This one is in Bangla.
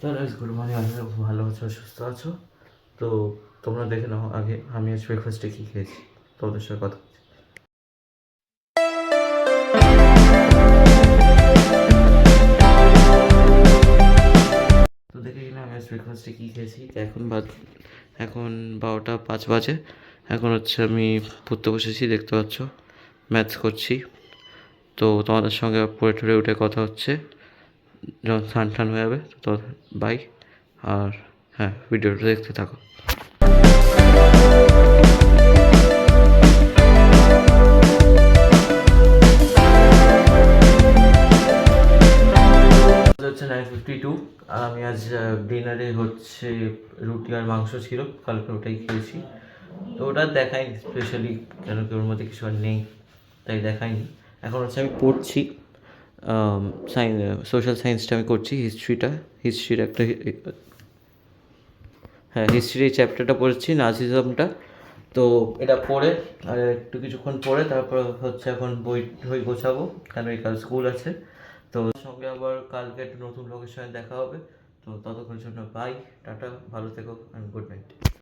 তো গুড মর্নিং, আমি ভালো আছো, সুস্থ আছো? তো তোমরা দেখে নাও আগে আমি আজ ব্রেকফাস্টে কী খেয়েছি, তোমাদের সাথে কথা বলছি। তো দেখে কিনা আমি আজ ব্রেকফাস্টে কী খেয়েছি। এখন 12টা 5 বাজে। এখন হচ্ছে আমি পড়তে বসেছি, দেখতে পাচ্ছ ম্যাথস করছি। তো তোমাদের সঙ্গে পড়ে টড়ে উঠে কথা হচ্ছে যখন স্নান টান হয়ে যাবে। তো বাই। আর হ্যাঁ, ভিডিওটা দেখতে থাকো। হচ্ছে 9:52। আর আমি আজ ডিনারে হচ্ছে রুটি আর মাংস ছিল, কালকে ওটাই খেয়েছি। তো ওটা দেখাইনি স্পেশালি, কেন কি ওর মধ্যে কিছু আর নেই, তাই দেখাইনি। এখন হচ্ছে আমি পড়ছি সোশ্যাল সায়েন্সটা আমি করছি, হিস্ট্রির একটা হিস্ট্রির এই চ্যাপ্টারটা পড়েছি, নাজিজমটা। তো এটা পড়ে আর একটু কিছুক্ষণ পড়ে তারপর হচ্ছে এখন বই গোছাবো, কেন এই কাল স্কুল আছে। তো সঙ্গে আবার কালকে একটা নতুন লোকের সঙ্গে দেখা হবে। তো ততক্ষণের জন্য বাই, টাটা, ভালো থেকো অ্যান্ড গুড নাইট।